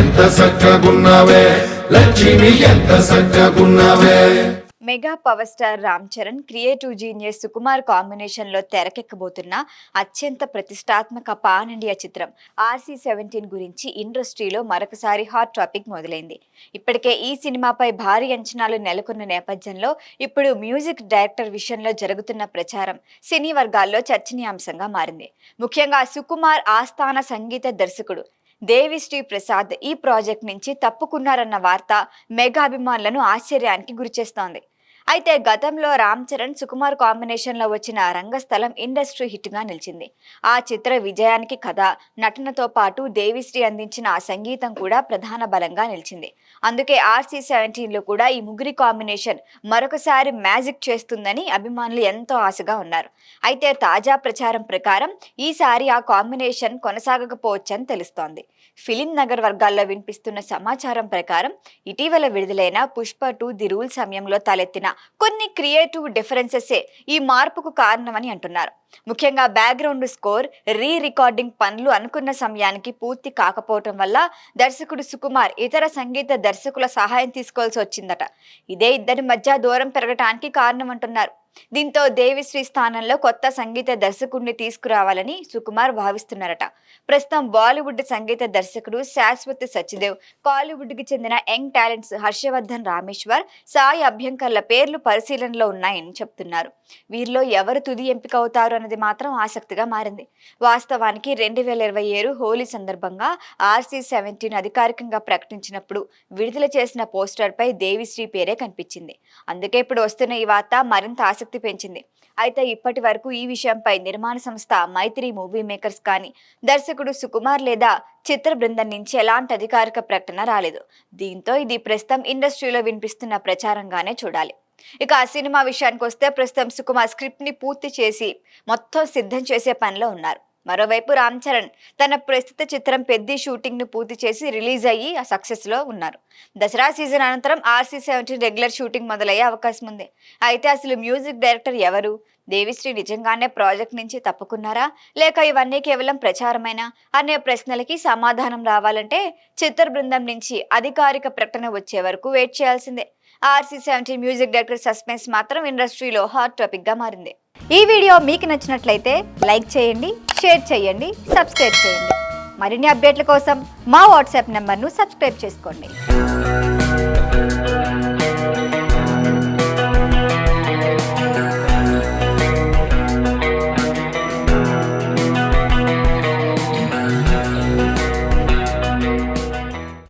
ఎంత సక్కగున్నావే లక్ష్మి ఎంత సక్కగున్నావే. Mega power star Ram Charan creative genius Sukumar combination లో తెరకెక్కబోతున్న అత్యంత ప్రతిష్టాత్మక పాన్ ఇండియా చిత్రం RC-17 గురించి ఇండస్ట్రీలో మరొకసారి హాట్ టాపిక్ మొదలైంది. ఇప్పటికే ఈ సినిమాపై భారీ అంచనాలు నెలకొన్న నేపథ్యంలో ఇప్పుడు మ్యూజిక్ డైరెక్టర్ విషయంలో జరుగుతున్న ప్రచారం సినీ వర్గాల్లో చర్చనీయాంశంగా మారింది. ముఖ్యంగా సుకుమార్ ఆస్థాన సంగీత దర్శకుడు దేవిశ్రీ ప్రసాద్ ఈ ప్రాజెక్ట్ నుంచి తప్పుకున్నారన్న వార్త మెగా అభిమానులను ఆశ్చర్యానికి గురిచేస్తోంది. అయితే గతంలో రామ్ చరణ్ సుకుమార్ కాంబినేషన్ లో వచ్చిన రంగస్థలం ఇండస్ట్రీ హిట్ గా నిలిచింది. ఆ చిత్ర విజయానికి కథ, నటనతో పాటు దేవిశ్రీ అందించిన ఆ సంగీతం కూడా ప్రధాన బలంగా నిలిచింది. అందుకే RC-17 లో కూడా ఈ ముగ్గురి కాంబినేషన్ మరొకసారి మ్యాజిక్ చేస్తుందని అభిమానులు ఎంతో ఆశగా ఉన్నారు. అయితే తాజా ప్రచారం ప్రకారం ఈసారి ఆ కాంబినేషన్ కొనసాగకపోవచ్చని తెలుస్తోంది. ఫిలిం నగర్ వర్గాల్లో వినిపిస్తున్న సమాచారం ప్రకారం ఇటీవల విడుదలైన పుష్ప 2 ది రూల్ సమయంలో తలెత్తిన కొన్ని క్రియేటివ్ డిఫరెన్సెసే ఈ మార్పుకు కారణమని అంటున్నారు. ముఖ్యంగా బ్యాక్గ్రౌండ్ స్కోర్, రికార్డింగ్ పనులు అనుకున్న సమయానికి పూర్తి కాకపోవటం వల్ల దర్శకుడు సుకుమార్ ఇతర సంగీత దర్శకుల సహాయం తీసుకోవాల్సి వచ్చిందట. ఇదే ఇద్దరి మధ్య దూరం పెరగటానికి కారణమంటున్నారు. దీంతో దేవిశ్రీ స్థానంలో కొత్త సంగీత దర్శకుడిని తీసుకురావాలని సుకుమార్ భావిస్తున్నారట. ప్రస్తుతం బాలీవుడ్ సంగీత దర్శకుడు శాశ్వత్ సచ్దేవ్, కాలీవుడ్ కి చెందిన యంగ్ టాలెంట్స్ హర్షవర్ధన్ రామేశ్వర్, సాయి అభ్యంకర్ల పేర్లు పరిశీలనలో ఉన్నాయని చెప్తున్నారు. వీరిలో ఎవరు తుది ఎంపిక అవుతారు అన్నది మాత్రం ఆసక్తిగా మారింది. వాస్తవానికి 2027 హోలీ సందర్భంగా RC-17 అధికారికంగా ప్రకటించినప్పుడు విడుదల చేసిన పోస్టర్ పై దేవిశ్రీ పేరే కనిపించింది. అందుకే ఇప్పుడు వస్తున్న ఈ వార్త మరింత ఆసక్తి పెంచింది. అయితే ఇప్పటి వరకు ఈ విషయంపై నిర్మాణ సంస్థ మైత్రి మూవీ మేకర్స్ కానీ, దర్శకుడు సుకుమార్ లేదా చిత్ర బృందం నుంచి ఎలాంటి అధికారిక ప్రకటన రాలేదు. దీంతో ఇది ప్రస్తుతం ఇండస్ట్రీలో వినిపిస్తున్న ప్రచారంగానే చూడాలి. ఇక ఆ సినిమా విషయానికి వస్తే ప్రస్తుతం సుకుమార్ స్క్రిప్ట్ ని పూర్తి చేసి మొత్తం సిద్ధం చేసే పనిలో ఉన్నారు. మరోవైపు రామ్ చరణ్ తన ప్రస్తుత చిత్రం పెద్ది షూటింగ్ ను పూర్తి చేసి రిలీజ్ అయ్యి ఆ సక్సెస్ లో ఉన్నారు. దసరా సీజన్ అనంతరం RC-17 రెగ్యులర్ షూటింగ్ మొదలయ్యే అవకాశం ఉంది. అయితే అసలు మ్యూజిక్ డైరెక్టర్ ఎవరు? దేవిశ్రీ నిజంగానే ప్రాజెక్ట్ నుంచి తప్పుకున్నారా, లేక ఇవన్నీ కేవలం ప్రచారమైనా అనే ప్రశ్నలకి సమాధానం రావాలంటే చిత్ర బృందం నుంచి అధికారిక ప్రకటన వచ్చే వరకు వెయిట్ చేయాల్సిందే. RC-17 మ్యూజిక్ డైరెక్టర్ సస్పెన్స్ మాత్రం ఇండస్ట్రీలో హాట్ టాపిక్ గా మారింది. ఈ వీడియో మీకు నచ్చినట్లయితే లైక్ చేయండి, షేర్ చేయండి, సబ్స్క్రైబ్ చేయండి. మరిన్ని అప్డేట్ల కోసం మా వాట్సాప్ నెంబర్ను సబ్స్క్రైబ్ చేసుకోండి.